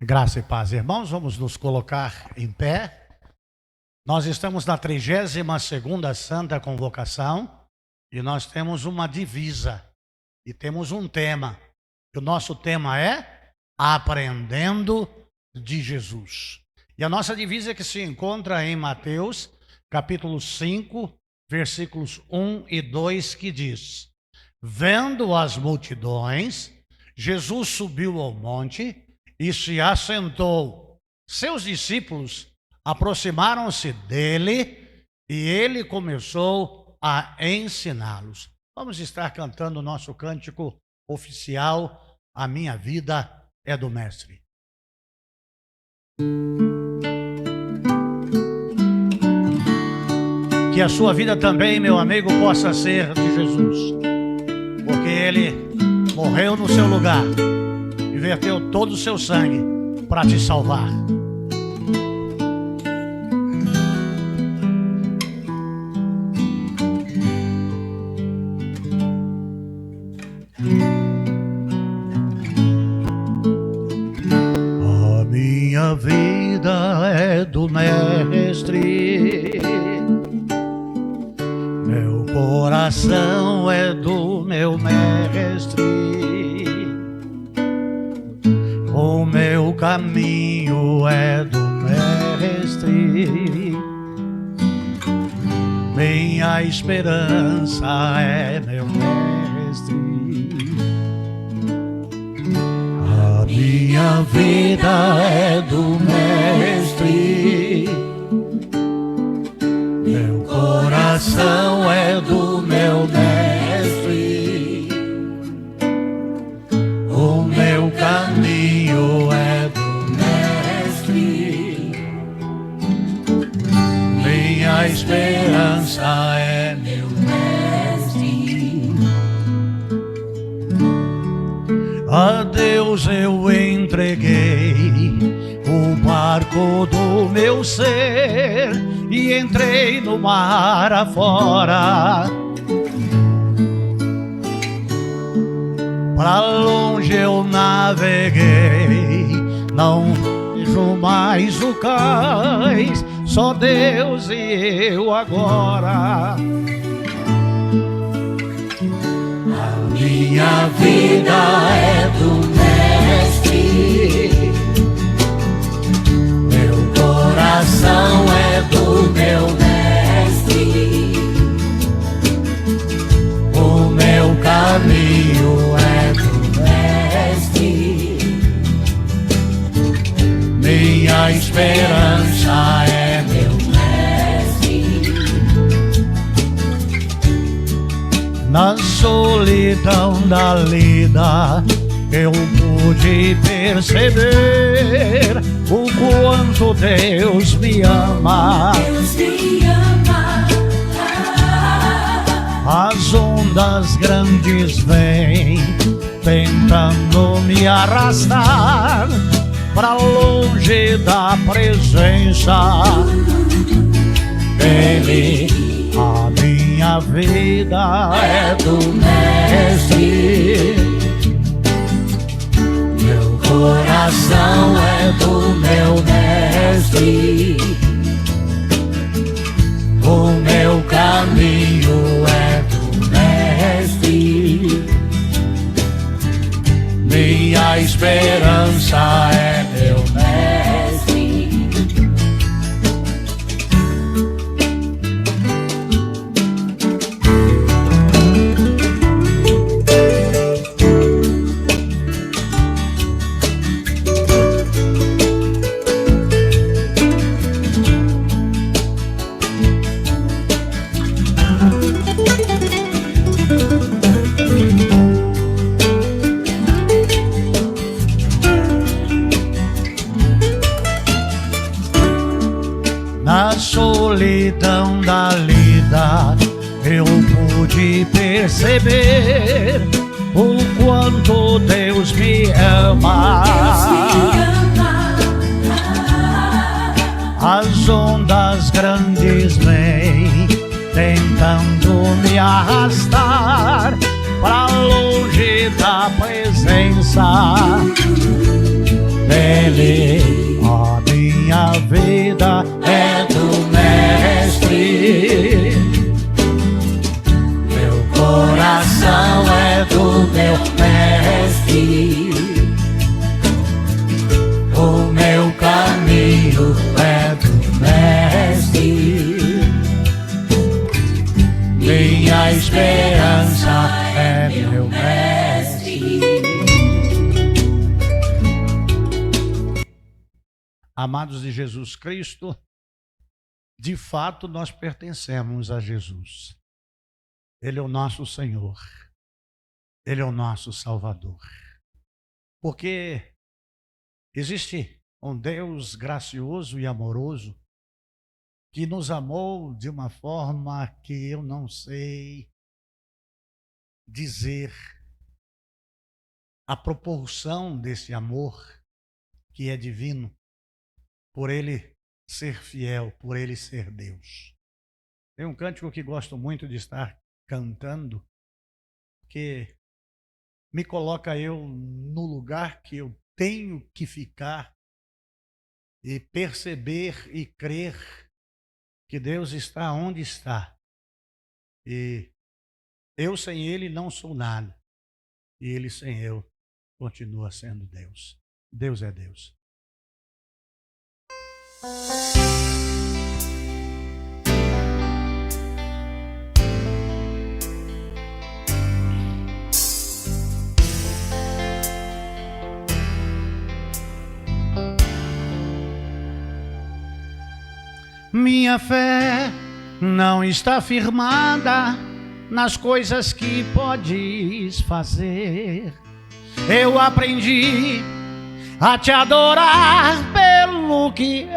Graça e paz, irmãos, vamos nos colocar em pé. Nós estamos na 32ª Santa Convocação e nós temos uma divisa e temos um tema. O nosso tema é Aprendendo de Jesus. E a nossa divisa que se encontra em Mateus, capítulo 5, versículos 1 e 2, que diz: Vendo as multidões, Jesus subiu ao monte e se assentou. Seus discípulos aproximaram-se dele e ele começou a ensiná-los. Vamos estar cantando o nosso cântico oficial, A Minha Vida é do Mestre. Que a sua vida também, meu amigo, possa ser de Jesus, porque ele morreu no seu lugar e verteu todo o seu sangue para te salvar. A minha vida é do Mestre, meu coração é do meu Mestre, o meu caminho é do Mestre, minha esperança é meu Mestre. A minha vida é do Mestre, meu coração é do meu Mestre, o meu caminho é do Mestre, minha esperança é meu Mestre. A Deus eu entreguei o barco do meu ser e entrei no mar afora. Pra longe eu naveguei, não vejo mais o cais, só Deus e eu agora. A minha vida é do Mestre, meu coração é do meu Mestre, o meu caminho é do Mestre, minha esperança é meu Mestre. Na solidão da lida eu pude perceber o quanto Deus me ama. Deus me ama. As ondas grandes vêm tentando me arrastar pra longe da presença dele. A minha vida é do Mestre, meu coração é do meu Mestre, o meu caminho é do Mestre, minha esperança é meu Mestre. Na solidão da lida eu pude perceber o quanto Deus me ama. As ondas grandes vêm tentando me arrastar pra longe da presença dele. A minha vida é do Mestre. Meu coração é do meu Mestre. O meu caminho é do Mestre. Minha esperança é meu Mestre. Amados de Jesus Cristo, de fato nós pertencemos a Jesus. Ele é o nosso Senhor. Ele é o nosso Salvador. Porque existe um Deus gracioso e amoroso que nos amou de uma forma que eu não sei dizer a proporção desse amor que é divino, por Ele ser fiel, por Ele ser Deus. Tem um cântico que gosto muito de estar cantando, que me coloca eu no lugar que eu tenho que ficar e perceber e crer que Deus está onde está. E eu sem Ele não sou nada. E Ele sem eu continua sendo Deus. Deus é Deus. Minha fé não está firmada nas coisas que podes fazer. Eu aprendi a te adorar pelo que és.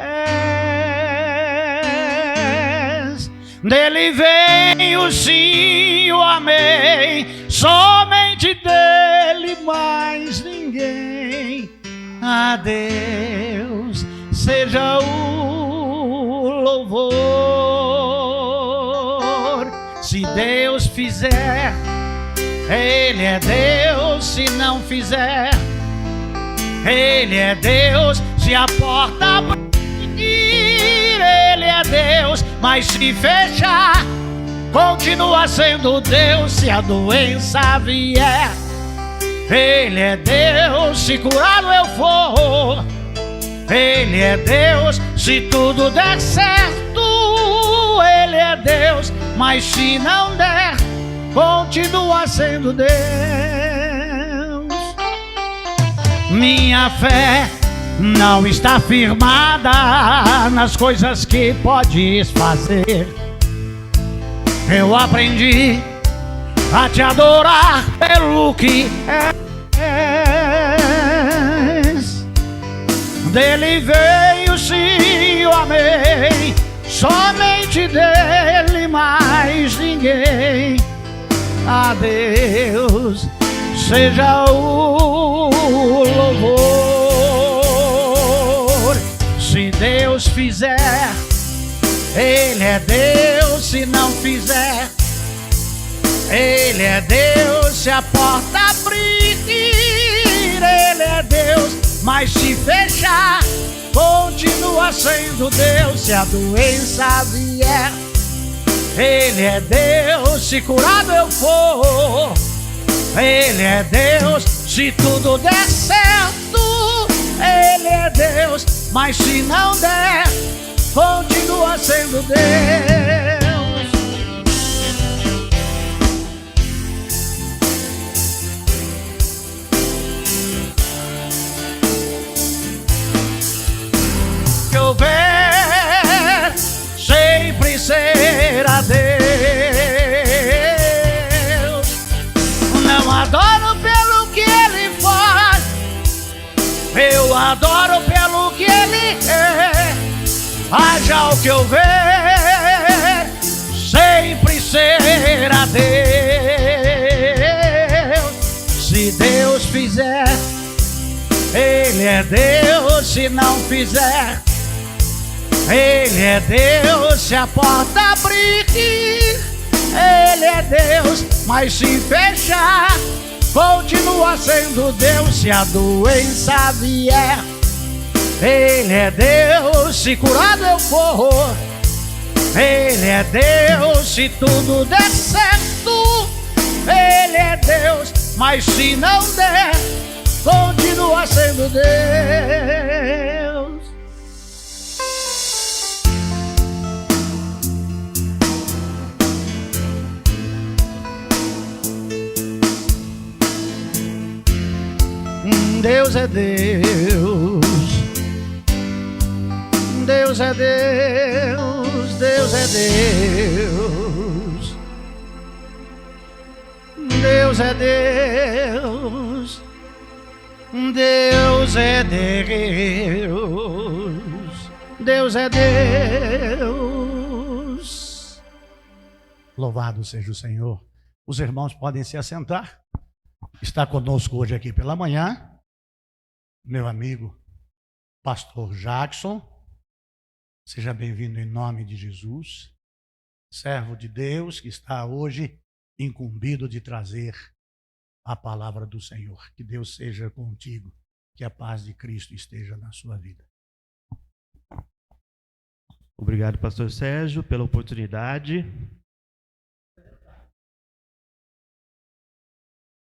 Dele vem o sim, o amém, somente dele, mais ninguém. A Deus seja o louvor. Se Deus fizer, Ele é Deus. Se não fizer, Ele é Deus. Se a porta abrir, Ele é Deus. Mas se fechar, continua sendo Deus. Se a doença vier, Ele é Deus. Se curado eu for, Ele é Deus. Se tudo der certo, Ele é Deus. Mas se não der, continua sendo Deus. Minha fé não está firmada nas coisas que podes fazer. Eu aprendi a te adorar pelo que és. Dele veio sim, o amém, somente dele, mais ninguém. A Deus seja o louvor. Se Deus fizer, Ele é Deus. Se não fizer, Ele é Deus. Se a porta abrir, Ele é Deus. Mas se fechar, continua sendo Deus. Se a doença vier, Ele é Deus. Se curado eu for, Ele é Deus. Se tudo der certo, Ele é Deus. Mas se não der, continua sendo Deus. Que houver, sempre será Deus. Não adoro pelo que Ele faz, eu adoro pelo que Ele é. Haja o que houver, sempre será Deus. Se Deus fizer, Ele é Deus. Se não fizer, Ele é Deus. Se a porta abrir, Ele é Deus. Mas se fechar, continua sendo Deus. Se a doença vier, Ele é Deus, se curado eu for. Ele é Deus, se tudo der certo. Ele é Deus, mas se não der, continua sendo Deus. Deus é Deus. Deus é Deus. Deus é Deus. Deus é Deus. Deus é Deus. Deus é Deus. Louvado seja o Senhor. Os irmãos podem se assentar. Está conosco hoje aqui pela manhã meu amigo pastor Jackson. Seja bem-vindo em nome de Jesus. Servo de Deus que está hoje incumbido de trazer a palavra do Senhor. Que Deus seja contigo, que a paz de Cristo esteja na sua vida. Obrigado, pastor Sérgio, pela oportunidade.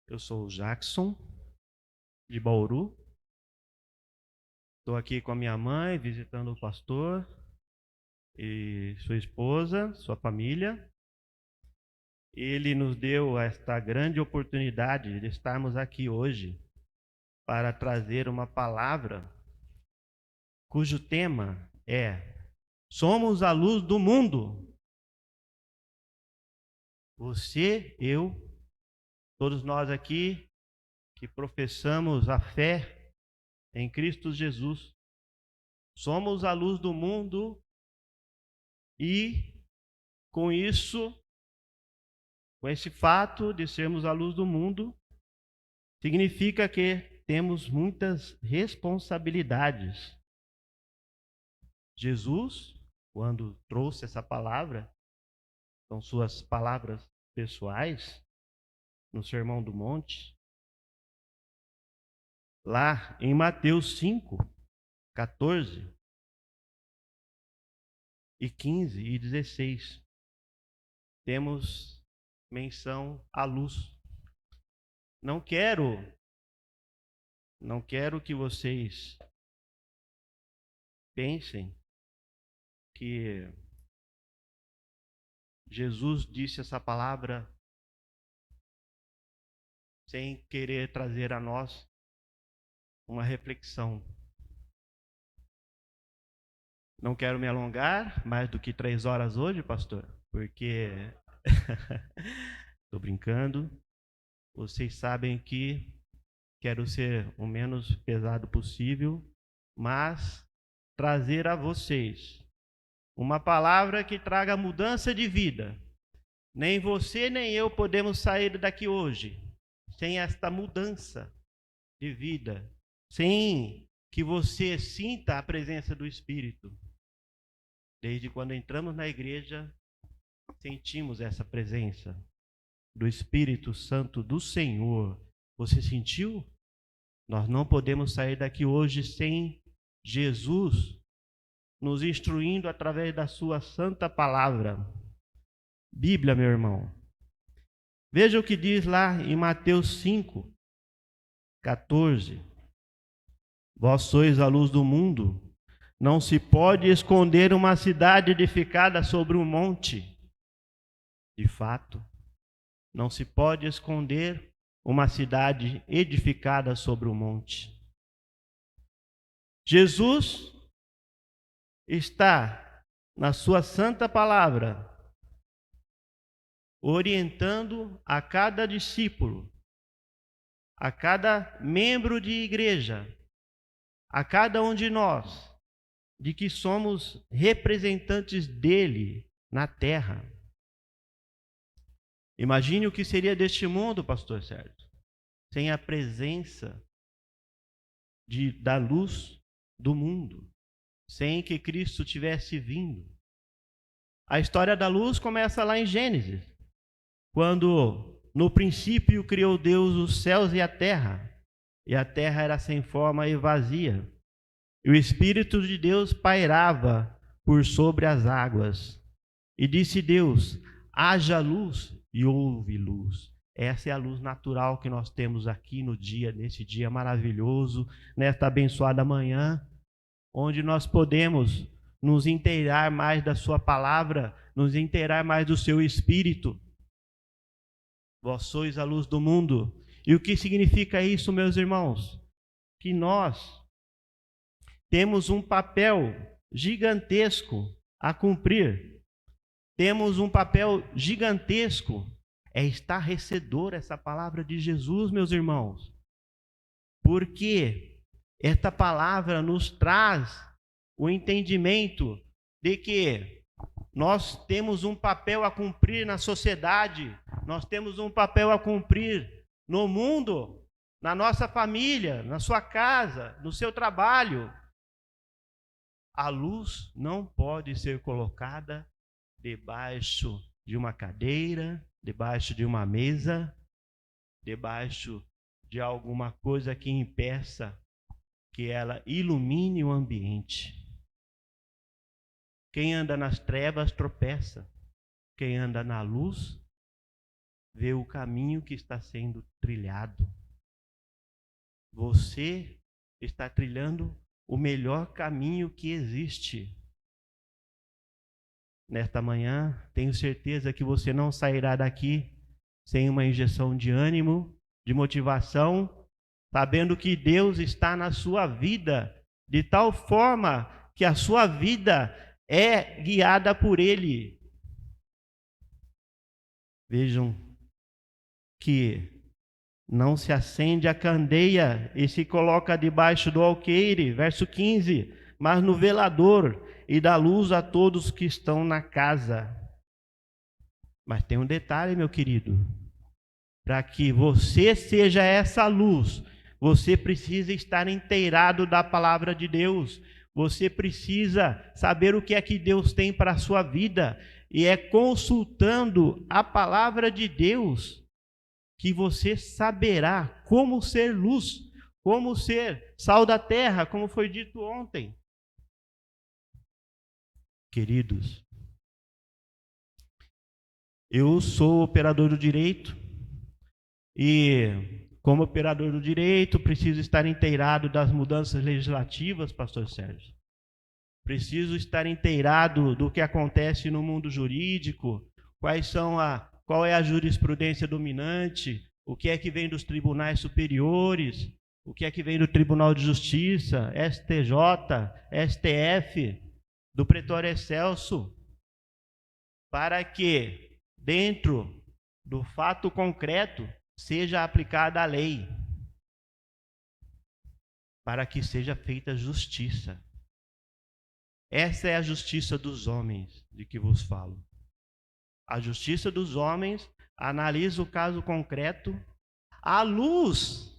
Eu sou o Jackson, de Bauru. Estou aqui com a minha mãe, visitando o pastor e sua esposa, sua família. Ele nos deu esta grande oportunidade de estarmos aqui hoje para trazer uma palavra cujo tema é: somos a luz do mundo. Você, eu, todos nós aqui que professamos a fé em Cristo Jesus, somos a luz do mundo e com isso, com esse fato de sermos a luz do mundo, significa que temos muitas responsabilidades. Jesus, quando trouxe essa palavra, são suas palavras pessoais, no Sermão do Monte, lá em Mateus 5, 14 e 15 e 16, temos menção à luz. Não quero que vocês pensem que Jesus disse essa palavra sem querer trazer a nós uma reflexão. Não quero me alongar mais do que 3 horas hoje, pastor, porque estou brincando. Vocês sabem que quero ser o menos pesado possível, mas trazer a vocês uma palavra que traga mudança de vida. Nem você nem eu podemos sair daqui hoje sem esta mudança de vida, sem que você sinta a presença do Espírito. Desde quando entramos na igreja, sentimos essa presença do Espírito Santo do Senhor. Você sentiu? Nós não podemos sair daqui hoje sem Jesus nos instruindo através da sua santa palavra. Bíblia, meu irmão. Veja o que diz lá em Mateus 5, 14. Vós sois a luz do mundo. Não se pode esconder uma cidade edificada sobre um monte. De fato, não se pode esconder uma cidade edificada sobre um monte. Jesus está, na sua santa palavra, orientando a cada discípulo, a cada membro de igreja, a cada um de nós, de que somos representantes dele na terra. Imagine o que seria deste mundo, pastor Sérgio, sem a presença da luz do mundo, sem que Cristo tivesse vindo. A história da luz começa lá em Gênesis, quando no princípio criou Deus os céus e a terra era sem forma e vazia. E o Espírito de Deus pairava por sobre as águas. E disse Deus: haja luz, e houve luz. Essa é a luz natural que nós temos aqui nesse dia maravilhoso, nesta abençoada manhã, onde nós podemos nos inteirar mais da sua palavra, nos inteirar mais do seu Espírito. Vós sois a luz do mundo. E o que significa isso, meus irmãos? Que nós temos um papel gigantesco a cumprir. Temos um papel gigantesco. É estarrecedor essa palavra de Jesus, meus irmãos. Porque esta palavra nos traz o entendimento de que nós temos um papel a cumprir na sociedade, nós temos um papel a cumprir no mundo, na nossa família, na sua casa, no seu trabalho. A luz não pode ser colocada debaixo de uma cadeira, debaixo de uma mesa, debaixo de alguma coisa que impeça que ela ilumine o ambiente. Quem anda nas trevas tropeça. Quem anda na luz vê o caminho que está sendo trilhado. Você está trilhando o melhor caminho que existe. Nesta manhã, tenho certeza que você não sairá daqui sem uma injeção de ânimo, de motivação, sabendo que Deus está na sua vida, de tal forma que a sua vida é guiada por Ele. Vejam que não se acende a candeia e se coloca debaixo do alqueire, verso 15, mas no velador, e dá luz a todos que estão na casa. Mas tem um detalhe, meu querido. Para que você seja essa luz, você precisa estar inteirado da palavra de Deus. Você precisa saber o que é que Deus tem para a sua vida. E é consultando a palavra de Deus que você saberá como ser luz, como ser sal da terra, como foi dito ontem. Queridos, eu sou operador do direito e, como operador do direito, preciso estar inteirado das mudanças legislativas, pastor Sérgio. Preciso estar inteirado do que acontece no mundo jurídico, qual é a jurisprudência dominante, o que é que vem dos tribunais superiores, o que é que vem do Tribunal de Justiça, STJ, STF, do Pretório Excelso, para que, dentro do fato concreto, seja aplicada a lei, para que seja feita justiça. Essa é a justiça dos homens de que vos falo. A justiça dos homens analisa o caso concreto à luz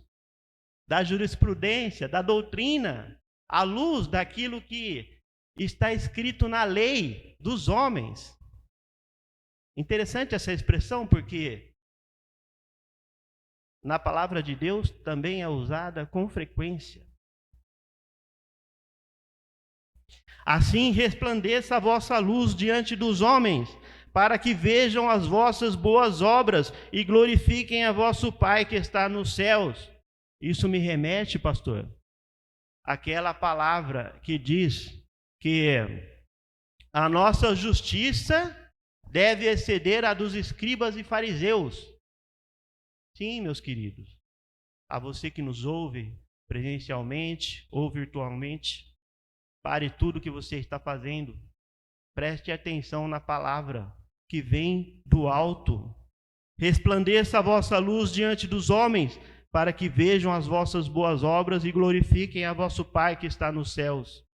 da jurisprudência, da doutrina, à luz daquilo que está escrito na lei dos homens. Interessante essa expressão, porque na palavra de Deus também é usada com frequência. Assim resplandeça a vossa luz diante dos homens, para que vejam as vossas boas obras e glorifiquem a vosso Pai que está nos céus. Isso me remete, pastor, àquela palavra que diz que a nossa justiça deve exceder a dos escribas e fariseus. Sim, meus queridos, a você que nos ouve presencialmente ou virtualmente, pare tudo que você está fazendo, preste atenção na palavra que vem do alto. Resplandeça a vossa luz diante dos homens, para que vejam as vossas boas obras e glorifiquem a vosso Pai que está nos céus.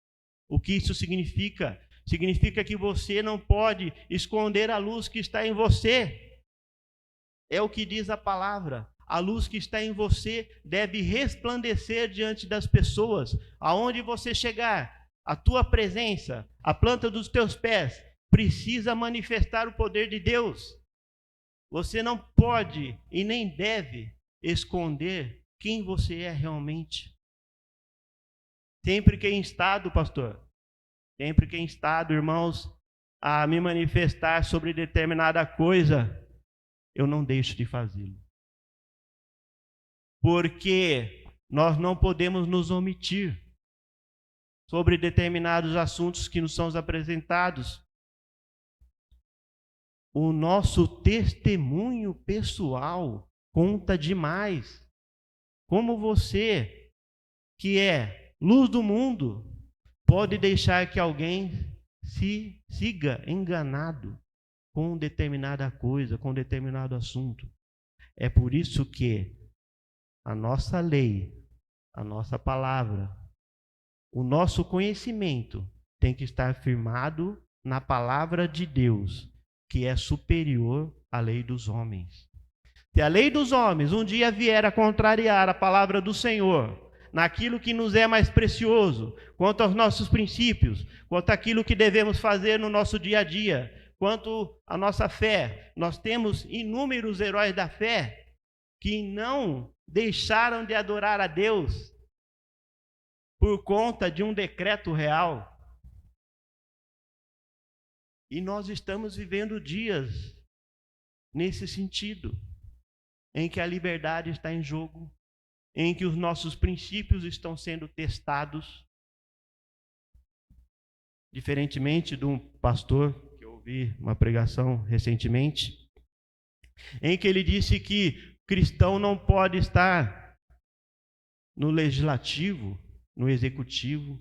O que isso significa? Significa que você não pode esconder a luz que está em você. É o que diz a palavra. A luz que está em você deve resplandecer diante das pessoas. Aonde você chegar, a tua presença, a planta dos teus pés, precisa manifestar o poder de Deus. Você não pode e nem deve esconder quem você é realmente. Sempre que instado, pastor, sempre que instado, irmãos, a me manifestar sobre determinada coisa, eu não deixo de fazê-lo. Porque nós não podemos nos omitir sobre determinados assuntos que nos são apresentados. O nosso testemunho pessoal conta demais. Como você, que é luz do mundo, pode deixar que alguém se siga enganado com determinada coisa, com determinado assunto? É por isso que a nossa lei, a nossa palavra, o nosso conhecimento tem que estar firmado na palavra de Deus, que é superior à lei dos homens. Se a lei dos homens um dia vier a contrariar a palavra do Senhor, naquilo que nos é mais precioso, quanto aos nossos princípios, quanto àquilo que devemos fazer no nosso dia a dia, quanto à nossa fé, nós temos inúmeros heróis da fé que não deixaram de adorar a Deus por conta de um decreto real. E nós estamos vivendo dias nesse sentido, em que a liberdade está em jogo, em que os nossos princípios estão sendo testados. Diferentemente de um pastor que eu ouvi uma pregação recentemente, em que ele disse que cristão não pode estar no legislativo, no executivo.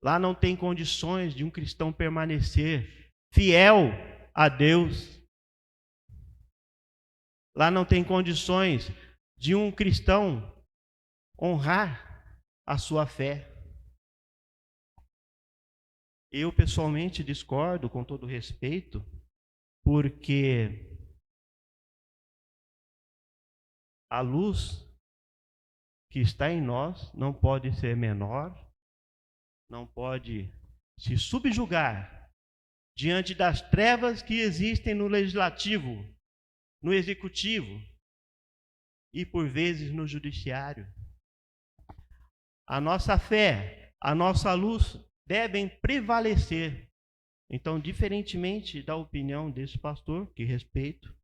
Lá não tem condições de um cristão permanecer fiel a Deus. Lá não tem condições de um cristão honrar a sua fé. Eu pessoalmente discordo, com todo respeito, porque a luz que está em nós não pode ser menor, não pode se subjugar diante das trevas que existem no legislativo, no executivo e, por vezes, no judiciário. A nossa fé, a nossa luz devem prevalecer. Então, diferentemente da opinião desse pastor, que respeito,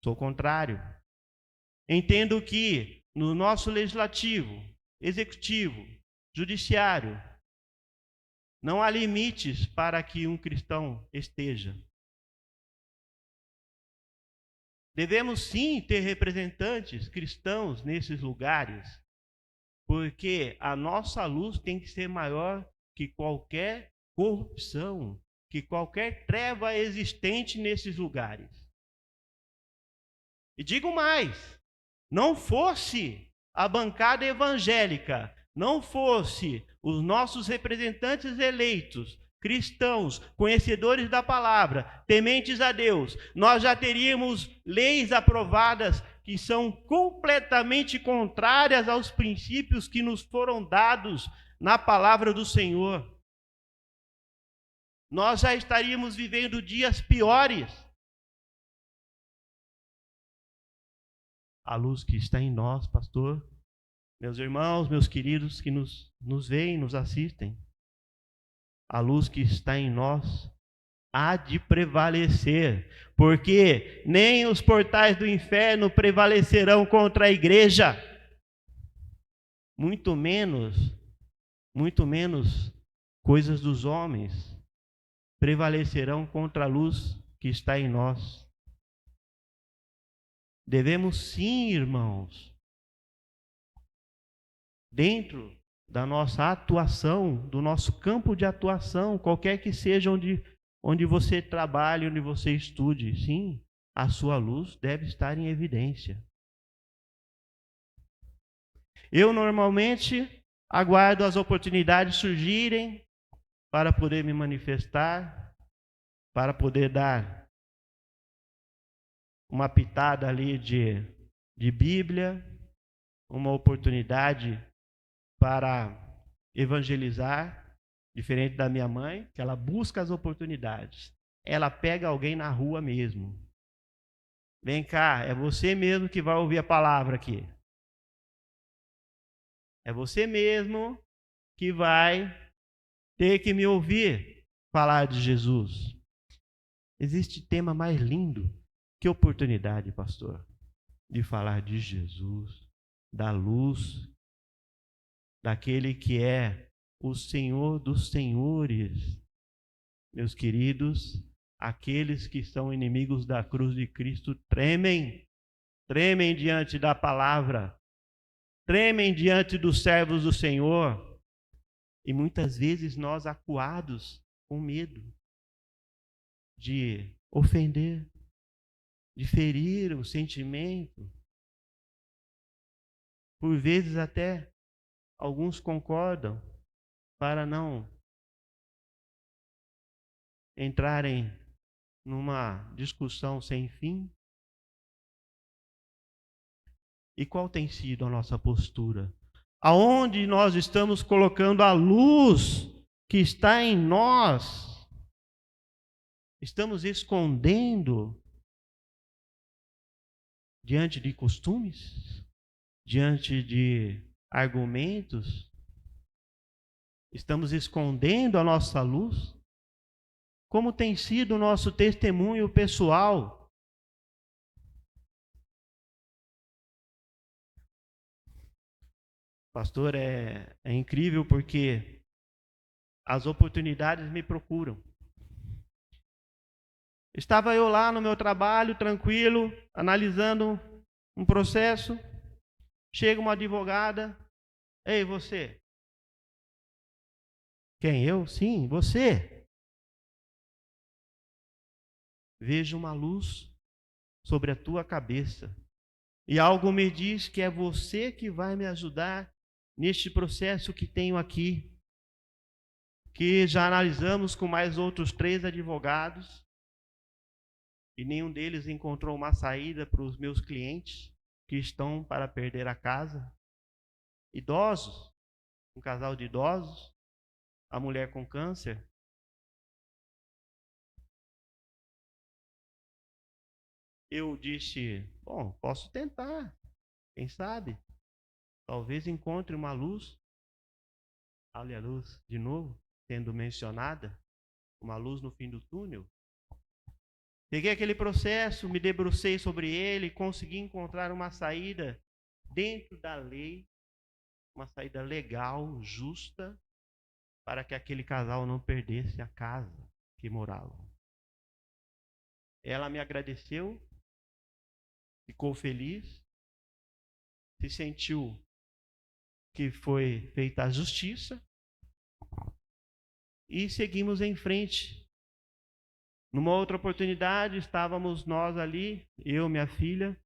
sou contrário. Entendo que no nosso legislativo, executivo, judiciário, não há limites para que um cristão esteja. Devemos sim ter representantes cristãos nesses lugares, porque a nossa luz tem que ser maior que qualquer corrupção, que qualquer treva existente nesses lugares. E digo mais, não fosse a bancada evangélica, não fosse os nossos representantes eleitos, cristãos, conhecedores da palavra, tementes a Deus, nós já teríamos leis aprovadas que são completamente contrárias aos princípios que nos foram dados na palavra do Senhor. Nós já estaríamos vivendo dias piores. A luz que está em nós, pastor, meus irmãos, meus queridos que nos veem, nos assistem, a luz que está em nós há de prevalecer, porque nem os portais do inferno prevalecerão contra a igreja, muito menos coisas dos homens prevalecerão contra a luz que está em nós. Devemos sim, irmãos, dentro da nossa atuação, do nosso campo de atuação, qualquer que seja onde você trabalhe, onde você estude, sim, a sua luz deve estar em evidência. Eu normalmente aguardo as oportunidades surgirem para poder me manifestar, para poder dar uma pitada ali de Bíblia, uma oportunidade para evangelizar, diferente da minha mãe, que ela busca as oportunidades. Ela pega alguém na rua mesmo. Vem cá, é você mesmo que vai ouvir a palavra aqui. É você mesmo que vai ter que me ouvir falar de Jesus. Existe tema mais lindo que oportunidade, pastor, de falar de Jesus, da luz, daquele que é o Senhor dos senhores. Meus queridos, aqueles que são inimigos da cruz de Cristo tremem diante da palavra, tremem diante dos servos do Senhor. E muitas vezes nós acuados com medo de ofender, de ferir o sentimento. Por vezes até alguns concordam para não entrarem numa discussão sem fim. E qual tem sido a nossa postura? Aonde nós estamos colocando a luz que está em nós? Estamos escondendo diante de costumes? Diante de argumentos? Estamos escondendo a nossa luz? Como tem sido o nosso testemunho pessoal? Pastor, é incrível porque as oportunidades me procuram. Estava eu lá no meu trabalho, tranquilo, analisando um processo. Chega uma advogada. Ei, você. Quem? Eu? Sim, você. Vejo uma luz sobre a tua cabeça. E algo me diz que é você que vai me ajudar neste processo que tenho aqui, que já analisamos com mais outros 3 advogados, e nenhum deles encontrou uma saída para os meus clientes que estão para perder a casa. Idosos, um casal de idosos, a mulher com câncer. Eu disse, bom, posso tentar, quem sabe? Talvez encontre uma luz. Olha a luz de novo, sendo mencionada, uma luz no fim do túnel. Peguei aquele processo, me debrucei sobre ele, consegui encontrar uma saída dentro da lei, uma saída legal, justa, para que aquele casal não perdesse a casa que moravam. Ela me agradeceu, ficou feliz, se sentiu que foi feita a justiça e seguimos em frente. Numa outra oportunidade, estávamos nós ali, eu, minha filha,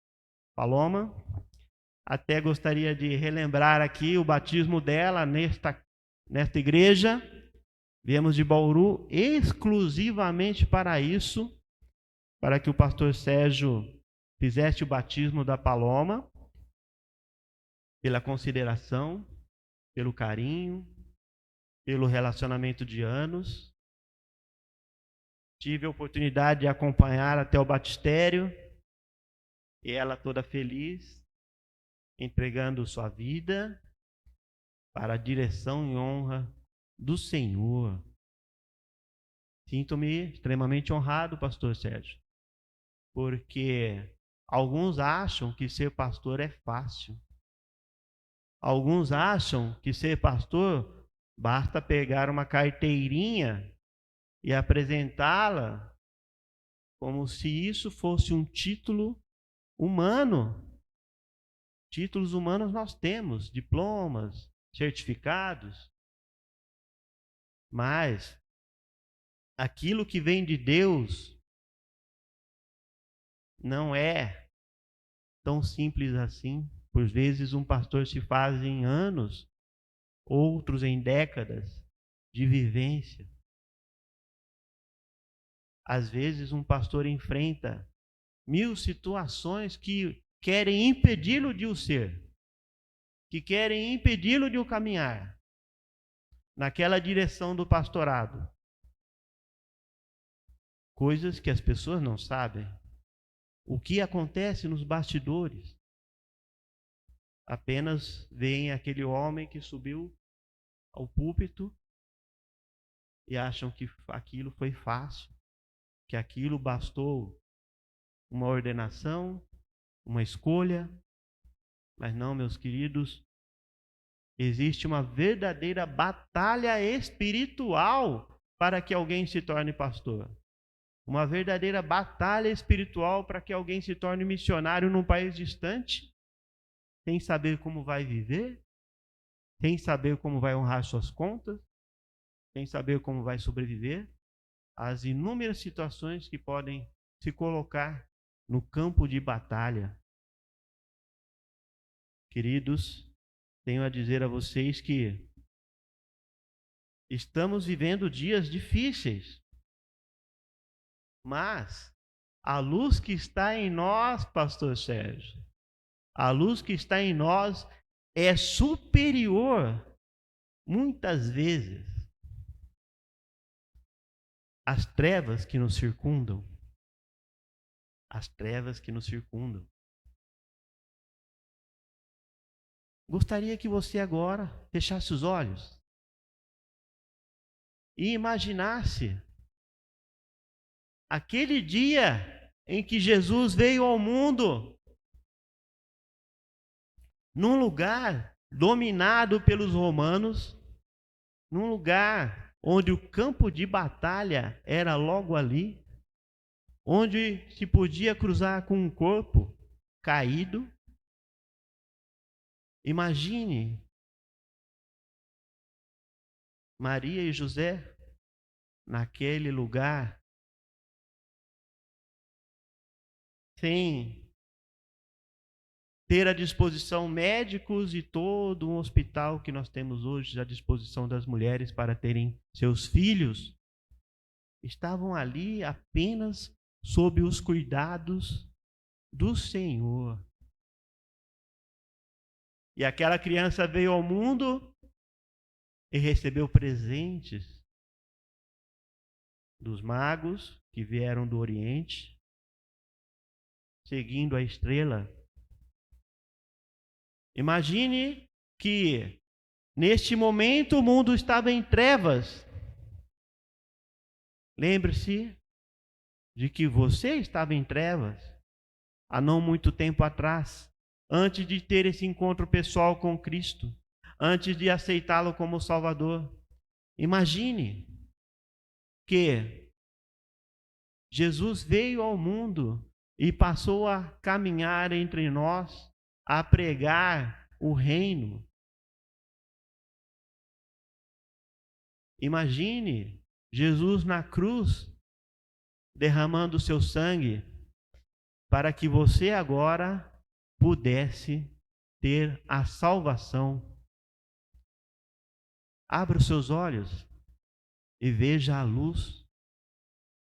Paloma. Até gostaria de relembrar aqui o batismo dela nesta igreja. Viemos de Bauru exclusivamente para isso, para que o pastor Sérgio fizesse o batismo da Paloma, pela consideração, pelo carinho, pelo relacionamento de anos. Tive a oportunidade de acompanhar até o batistério, e ela toda feliz, entregando sua vida para a direção e honra do Senhor. Sinto-me extremamente honrado, pastor Sérgio, porque alguns acham que ser pastor é fácil. Alguns acham que ser pastor basta pegar uma carteirinha e apresentá-la como se isso fosse um título humano. Títulos humanos nós temos, diplomas, certificados. Mas aquilo que vem de Deus não é tão simples assim. Por vezes um pastor se faz em anos, outros em décadas de vivência. Às vezes um pastor enfrenta 1000 situações que querem impedi-lo de o ser, que querem impedi-lo de o caminhar naquela direção do pastorado. Coisas que as pessoas não sabem. O que acontece nos bastidores. apenas veem aquele homem que subiu ao púlpito e acham que aquilo foi fácil, que aquilo bastou uma ordenação, uma escolha. Mas não, meus queridos, existe uma verdadeira batalha espiritual para que alguém se torne pastor. Uma verdadeira batalha espiritual para que alguém se torne missionário num país distante, sem saber como vai viver, sem saber como vai honrar suas contas, sem saber como vai sobreviver às inúmeras situações que podem se colocar no campo de batalha. Queridos, tenho a dizer a vocês que estamos vivendo dias difíceis, mas a luz que está em nós, pastor Sérgio, a luz que está em nós é superior, muitas vezes, às trevas que nos circundam. As trevas que nos circundam. Gostaria que você agora fechasse os olhos e imaginasse aquele dia em que Jesus veio ao mundo, num lugar dominado pelos romanos, num lugar onde o campo de batalha era logo ali, onde se podia cruzar com um corpo caído. Imagine Maria e José naquele lugar, sem ter à disposição médicos e todo um hospital que nós temos hoje à disposição das mulheres para terem seus filhos. Estavam ali apenas sob os cuidados do Senhor. E aquela criança veio ao mundo e recebeu presentes dos magos que vieram do Oriente, seguindo a estrela. Imagine que neste momento o mundo estava em trevas. Lembre-se de que você estava em trevas há não muito tempo atrás, antes de ter esse encontro pessoal com Cristo, antes de aceitá-lo como Salvador. Imagine que Jesus veio ao mundo e passou a caminhar entre nós, a pregar o reino. Imagine Jesus na cruz, derramando o seu sangue, para que você agora pudesse ter a salvação. Abra os seus olhos e veja a luz.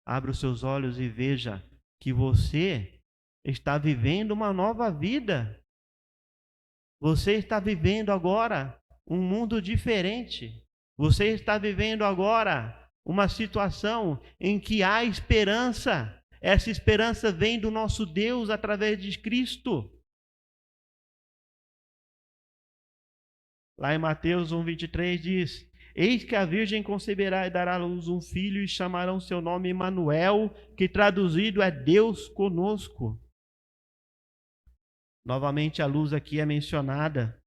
Abra os seus olhos e veja que você está vivendo uma nova vida. Você está vivendo agora um mundo diferente. Você está vivendo agora uma situação em que há esperança. Essa esperança vem do nosso Deus através de Cristo. Lá em Mateus 1:23 diz: eis que a virgem conceberá e dará à luz um filho e chamarão seu nome Emanuel, que traduzido é Deus conosco. Novamente a luz aqui é mencionada.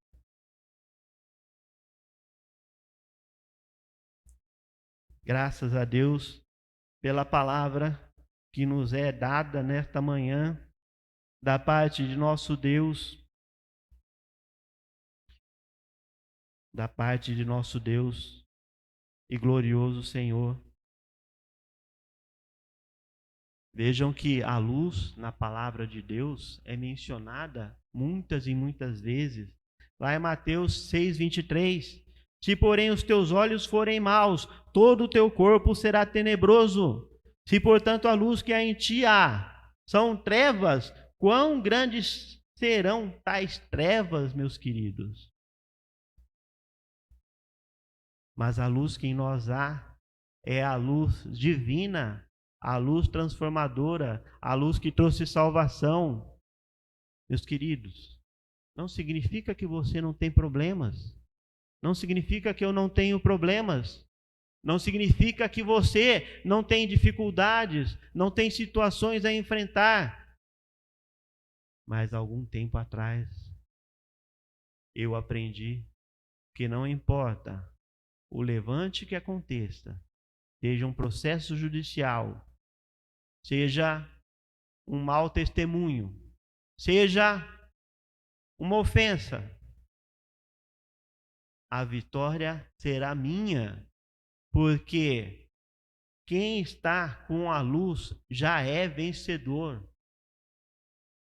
Graças a Deus pela palavra que nos é dada nesta manhã, da parte de nosso Deus, da parte de nosso Deus e glorioso Senhor. Vejam que a luz na palavra de Deus é mencionada muitas e muitas vezes. Lá em Mateus 6:23, se porém os teus olhos forem maus, todo o teu corpo será tenebroso. Se portanto a luz que há em ti são trevas, quão grandes serão tais trevas, meus queridos? Mas a luz que em nós há é a luz divina, a luz transformadora, a luz que trouxe salvação. Meus queridos, Não significa que você não tem problemas. Não significa que eu não tenho problemas. Não significa que você não tem dificuldades, não tem situações a enfrentar. Mas algum tempo atrás, eu aprendi que não importa o levante que aconteça, seja um processo judicial, seja um mau testemunho, seja uma ofensa, a vitória será minha, porque quem está com a luz já é vencedor.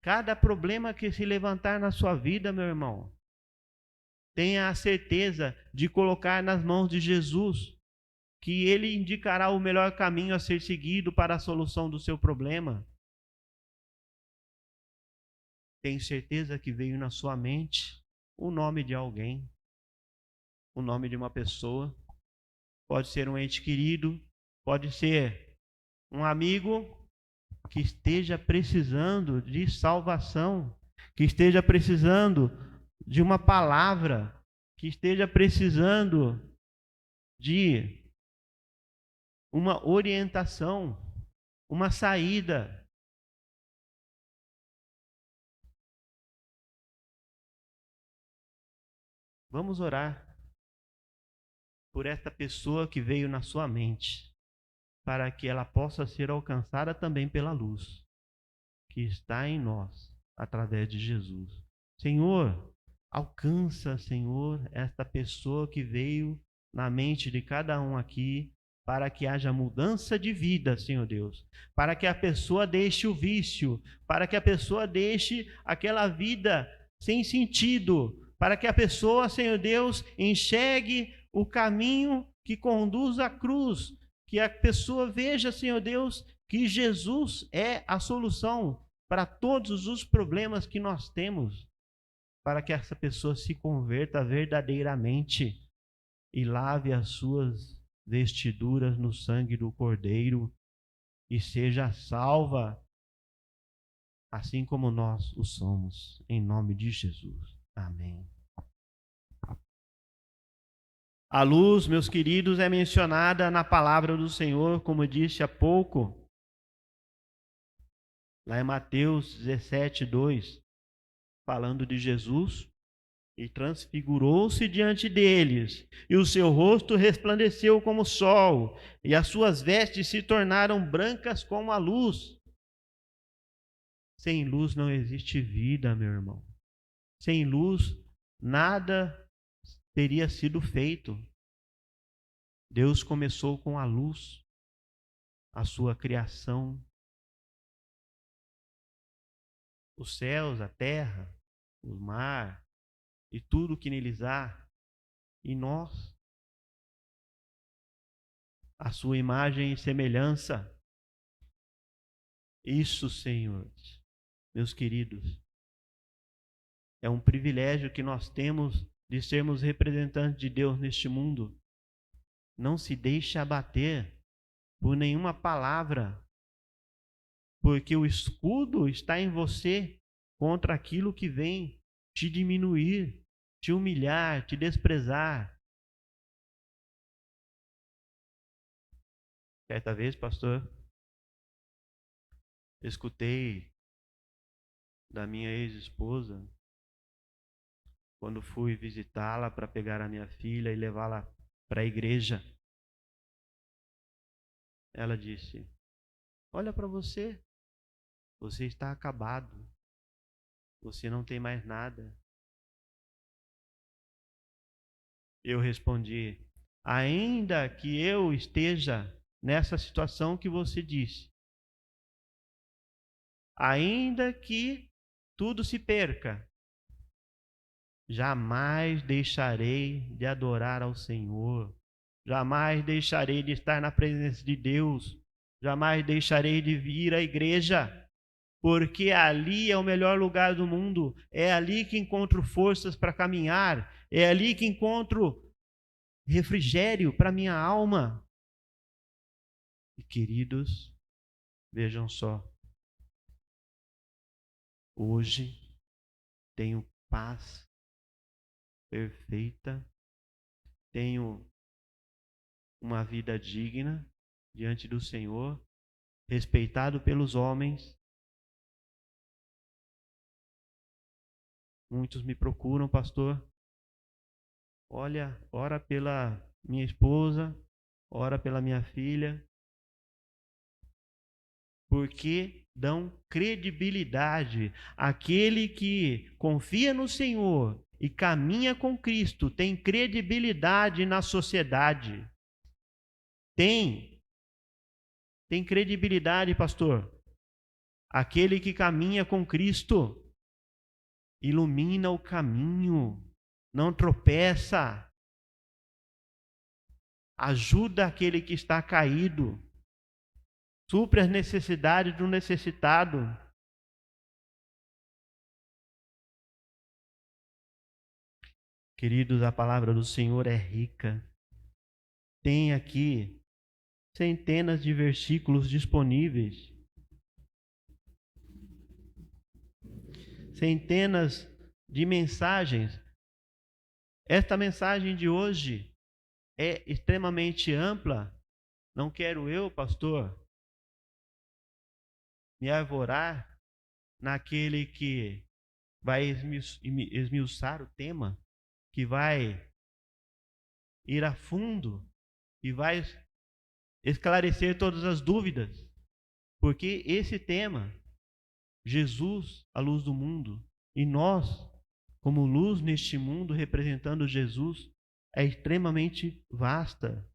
Cada problema que se levantar na sua vida, meu irmão, tenha a certeza de colocar nas mãos de Jesus, que Ele indicará o melhor caminho a ser seguido para a solução do seu problema. Tenho certeza que veio na sua mente o nome de alguém, o nome de uma pessoa. Pode ser um ente querido, pode ser um amigo que esteja precisando de salvação, que esteja precisando de uma palavra, que esteja precisando de uma orientação, uma saída. Vamos orar por esta pessoa que veio na sua mente, para que ela possa ser alcançada também pela luz que está em nós, através de Jesus. Senhor, alcança, Senhor, esta pessoa que veio na mente de cada um aqui, para que haja mudança de vida, Senhor Deus, para que a pessoa deixe o vício, para que a pessoa deixe aquela vida sem sentido, para que a pessoa, Senhor Deus, enxergue o caminho que conduz à cruz, que a pessoa veja, Senhor Deus, que Jesus é a solução para todos os problemas que nós temos, para que essa pessoa se converta verdadeiramente e lave as suas vestiduras no sangue do Cordeiro e seja salva, assim como nós o somos, em nome de Jesus. Amém. A luz, meus queridos, é mencionada na palavra do Senhor, como eu disse há pouco, lá em Mateus 17:2, falando de Jesus. E transfigurou-se diante deles, e o seu rosto resplandeceu como o sol, e as suas vestes se tornaram brancas como a luz. Sem luz não existe vida, meu irmão. Sem luz, nada teria sido feito. Deus começou com a luz, a sua criação, os céus, a terra, o mar, e tudo que neles há, e nós, a sua imagem e semelhança. Isso, Senhor, meus queridos, é um privilégio que nós temos de sermos representantes de Deus neste mundo. Não se deixe abater por nenhuma palavra, porque o escudo está em você contra aquilo que vem te diminuir, te humilhar, te desprezar. Certa vez, pastor, escutei da minha ex-esposa, quando fui visitá-la para pegar a minha filha e levá-la para a igreja. Ela disse: olha para você, você está acabado, você não tem mais nada. Eu respondi: ainda que eu esteja nessa situação que você disse, ainda que tudo se perca, jamais deixarei de adorar ao Senhor, jamais deixarei de estar na presença de Deus, jamais deixarei de vir à igreja, porque ali é o melhor lugar do mundo, é ali que encontro forças para caminhar, é ali que encontro refrigério para minha alma. E queridos, vejam só, hoje tenho paz perfeita, tenho uma vida digna diante do Senhor, respeitado pelos homens. Muitos me procuram, pastor. Olha, ora pela minha esposa, ora pela minha filha, porque dão credibilidade. Aquele que confia no Senhor e caminha com Cristo tem credibilidade na sociedade. Tem credibilidade, pastor. Aquele que caminha com Cristo ilumina o caminho, não tropeça, ajuda aquele que está caído, supre as necessidades do necessitado. Queridos, a palavra do Senhor é rica. Tem aqui centenas de versículos disponíveis. Centenas de mensagens. Esta mensagem de hoje é extremamente ampla. Não quero eu, pastor, me arvorar naquele que vai esmiuçar o tema, que vai ir a fundo, que vai esclarecer todas as dúvidas. Porque esse tema, Jesus, a luz do mundo, e nós, como luz neste mundo, representando Jesus, é extremamente vasta.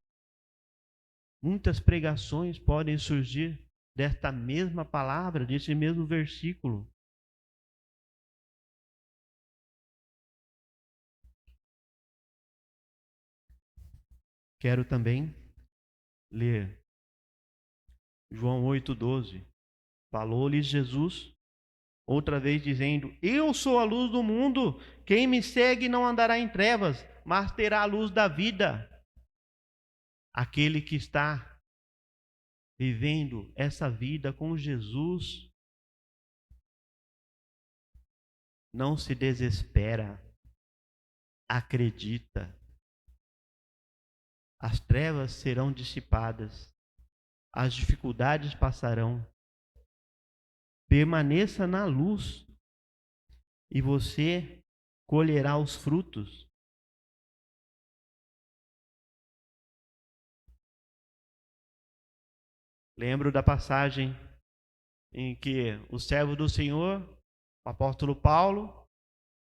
Muitas pregações podem surgir desta mesma palavra, desse mesmo versículo. Quero também ler João 8,12. Falou-lhes Jesus outra vez dizendo: Eu sou a luz do mundo, quem me segue não andará em trevas, mas terá a luz da vida. Aquele que está vivendo essa vida com Jesus não se desespera, acredita. As trevas serão dissipadas, as dificuldades passarão. Permaneça na luz e você colherá os frutos. Lembro da passagem em que o servo do Senhor, o apóstolo Paulo,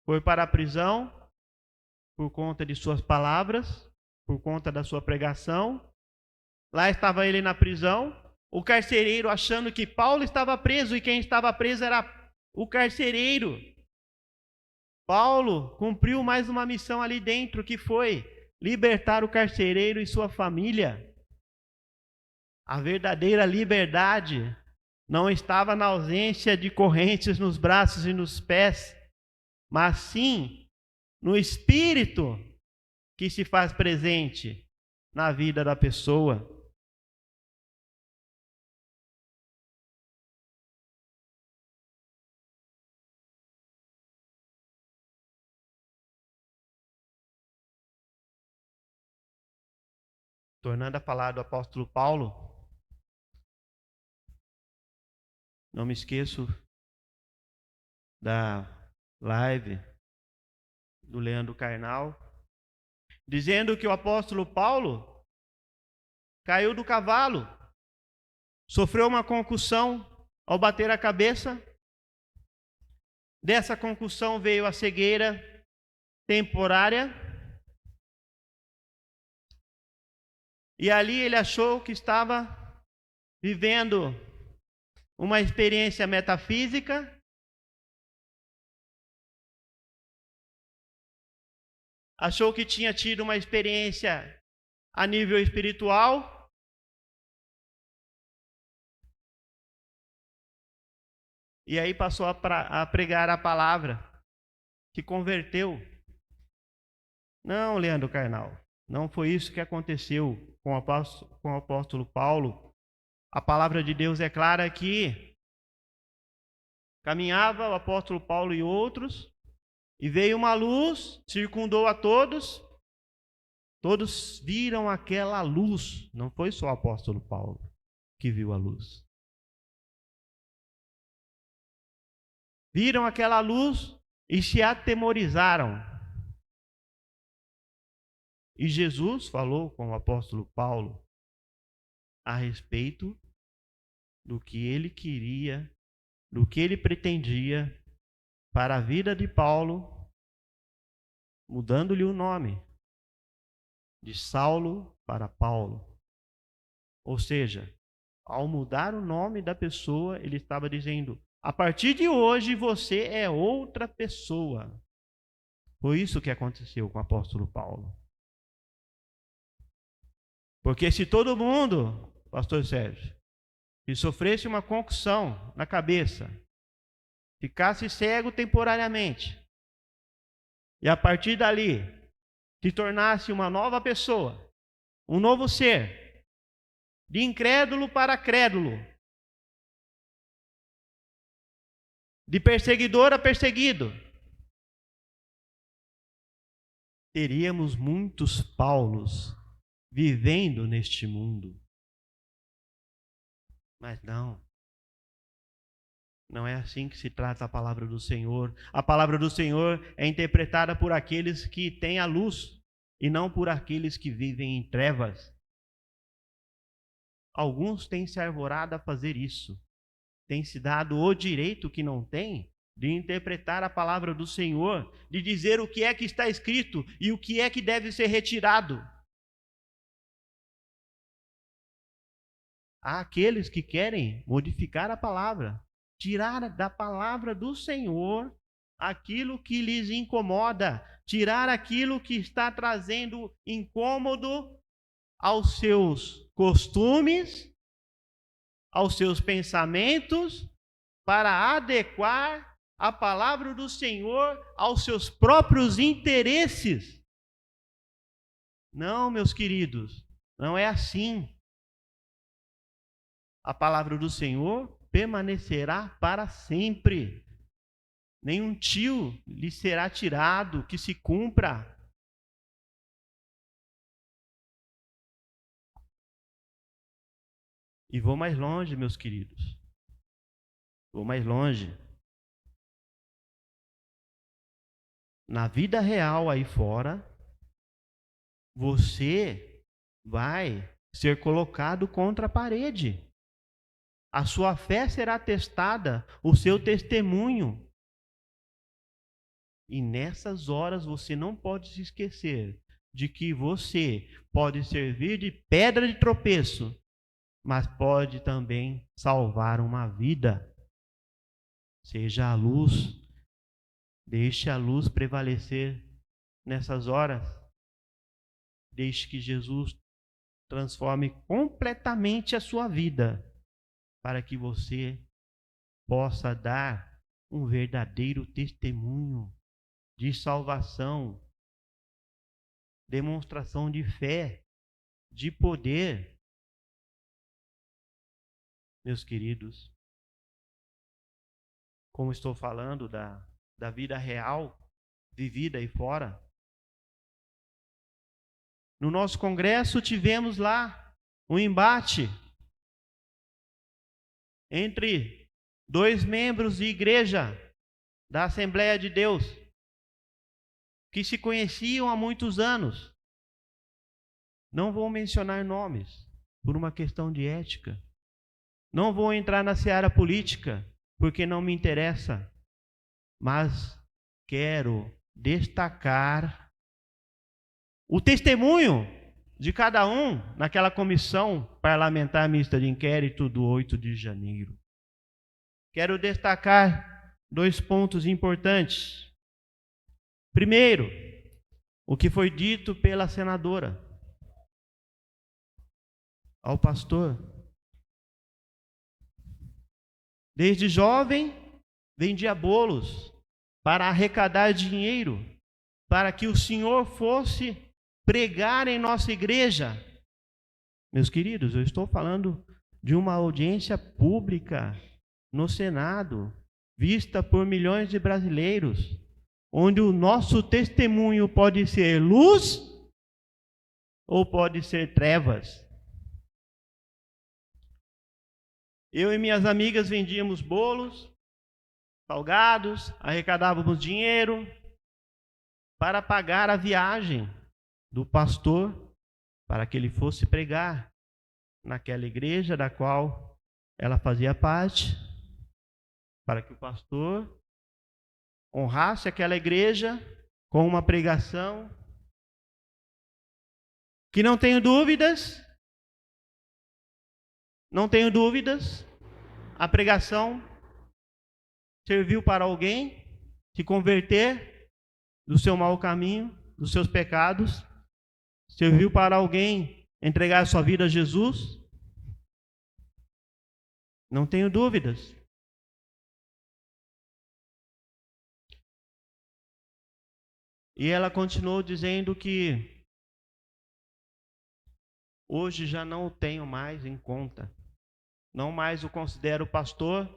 foi para a prisão por conta de suas palavras, por conta da sua pregação. Lá estava ele na prisão, o carcereiro achando que Paulo estava preso e quem estava preso era o carcereiro. Paulo cumpriu mais uma missão ali dentro, que foi libertar o carcereiro e sua família. A verdadeira liberdade não estava na ausência de correntes nos braços e nos pés, mas sim no espírito que se faz presente na vida da pessoa. Tornando a falar do apóstolo Paulo, não me esqueço da live do Leandro Carnal, dizendo que o apóstolo Paulo caiu do cavalo, sofreu uma concussão ao bater a cabeça. Dessa concussão veio a cegueira temporária. E ali ele achou que estava vivendo uma experiência metafísica. Achou que tinha tido uma experiência a nível espiritual. E aí passou a pregar a palavra, que converteu. Não, Leandro Carnal, não foi isso que aconteceu com o apóstolo Paulo. A palavra de Deus é clara que caminhava o apóstolo Paulo e outros E veio uma luz, circundou a todos. Todos viram aquela luz. Não foi só o apóstolo Paulo que viu a luz. Viram aquela luz e se atemorizaram. E Jesus falou com o apóstolo Paulo a respeito do que ele queria, do que ele pretendia para a vida de Paulo, mudando-lhe o nome de Saulo para Paulo. Ou seja, ao mudar o nome da pessoa, ele estava dizendo: a partir de hoje você é outra pessoa. Foi isso que aconteceu com o apóstolo Paulo. Porque se todo mundo, pastor Sérgio, se sofresse uma concussão na cabeça, ficasse cego temporariamente, e a partir dali se tornasse uma nova pessoa, um novo ser, de incrédulo para crédulo, de perseguidor a perseguido, teríamos muitos Paulos vivendo neste mundo. Mas não é assim que se trata a palavra do Senhor. A palavra do Senhor é interpretada por aqueles que têm a luz e não por aqueles que vivem em trevas. Alguns têm se arvorado a fazer isso. Têm se dado o direito que não têm de interpretar a palavra do Senhor, de dizer o que é que está escrito e o que é que deve ser retirado. Há aqueles que querem modificar a palavra, tirar da palavra do Senhor aquilo que lhes incomoda, tirar aquilo que está trazendo incômodo aos seus costumes, aos seus pensamentos, para adequar a palavra do Senhor aos seus próprios interesses. Não, meus queridos, não é assim. A palavra do Senhor permanecerá para sempre. Nenhum tio lhe será tirado, que se cumpra. E vou mais longe, meus queridos. Vou mais longe. Na vida real aí fora, você vai ser colocado contra a parede. A sua fé será testada, o seu testemunho. E nessas horas você não pode se esquecer de que você pode servir de pedra de tropeço, mas pode também salvar uma vida. Seja a luz, deixe a luz prevalecer nessas horas. Deixe que Jesus transforme completamente a sua vida, para que você possa dar um verdadeiro testemunho de salvação, demonstração de fé, de poder. Meus queridos, como estou falando da vida real, vivida aí fora, no nosso congresso tivemos lá um embate entre dois membros de igreja da Assembleia de Deus, que se conheciam há muitos anos. Não vou mencionar nomes, por uma questão de ética. Não vou entrar na seara política, porque não me interessa. Mas quero destacar o testemunho de cada um naquela comissão parlamentar mista de inquérito do 8 de janeiro. Quero destacar 2 pontos importantes. Primeiro, o que foi dito pela senadora ao pastor. Desde jovem, vendia bolos para arrecadar dinheiro, para que o Senhor fosse pregar em nossa igreja. Meus queridos, eu estou falando de uma audiência pública no Senado, vista por milhões de brasileiros, onde o nosso testemunho pode ser luz ou pode ser trevas. Eu e minhas amigas vendíamos bolos, salgados, arrecadávamos dinheiro para pagar a viagem do pastor para que ele fosse pregar naquela igreja da qual ela fazia parte, para que o pastor honrasse aquela igreja com uma pregação que não tenho dúvidas, a pregação serviu para alguém se converter do seu mau caminho, dos seus pecados, serviu para alguém entregar a sua vida a Jesus. Não tenho dúvidas. E ela continuou dizendo que hoje já não o tenho mais em conta. Não mais o considero pastor.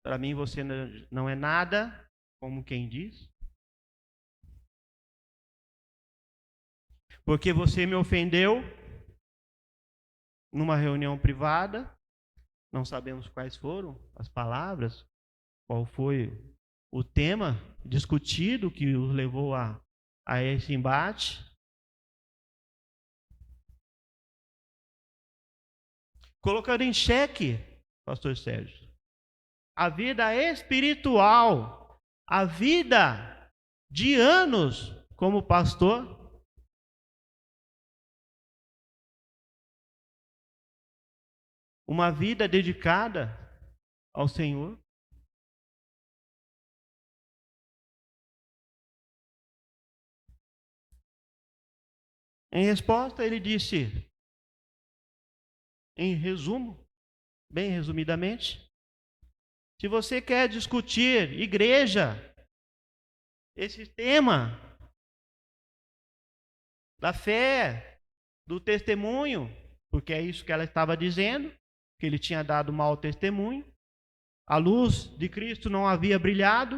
Para mim você não é nada, como quem diz. Porque você me ofendeu numa reunião privada. Não sabemos quais foram as palavras, qual foi o tema discutido que os levou a esse embate. Colocando em xeque, pastor Sérgio, a vida espiritual, a vida de anos como pastor. Uma vida dedicada ao Senhor. Em resposta, ele disse, em resumo, bem resumidamente, se você quer discutir, igreja, esse tema da fé, do testemunho, porque é isso que ela estava dizendo, que ele tinha dado mau testemunho, a luz de Cristo não havia brilhado,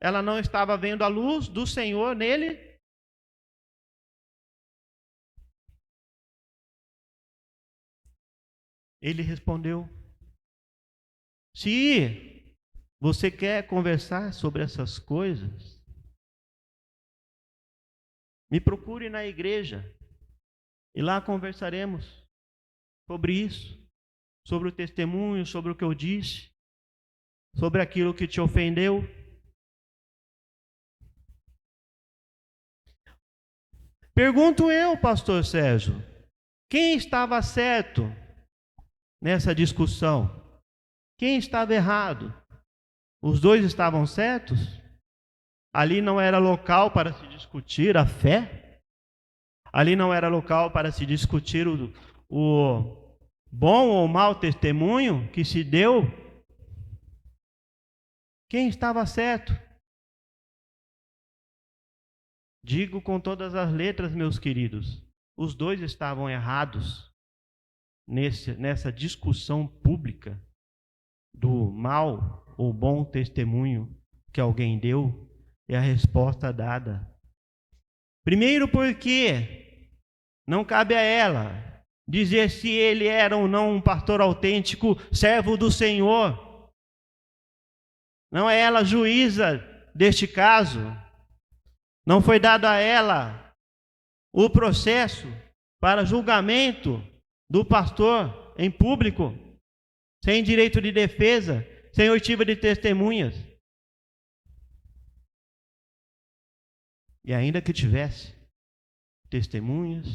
ela não estava vendo a luz do Senhor nele. Ele respondeu, se você quer conversar sobre essas coisas, me procure na igreja e lá conversaremos sobre isso, sobre o testemunho, sobre o que eu disse, sobre aquilo que te ofendeu. Pergunto eu, pastor Sérgio, quem estava certo nessa discussão? Quem estava errado? Os dois estavam certos? Ali não era local para se discutir a fé? Ali não era local para se discutir o bom ou mau testemunho que se deu? Quem estava certo? Digo com todas as letras, meus queridos, os dois estavam errados nessa discussão pública do mau ou bom testemunho que alguém deu e a resposta dada. Primeiro, porque não cabe a ela dizer se ele era ou não um pastor autêntico, servo do Senhor. Não é ela juíza deste caso. Não foi dado a ela o processo para julgamento do pastor em público, sem direito de defesa, sem oitiva de testemunhas. E ainda que tivesse testemunhas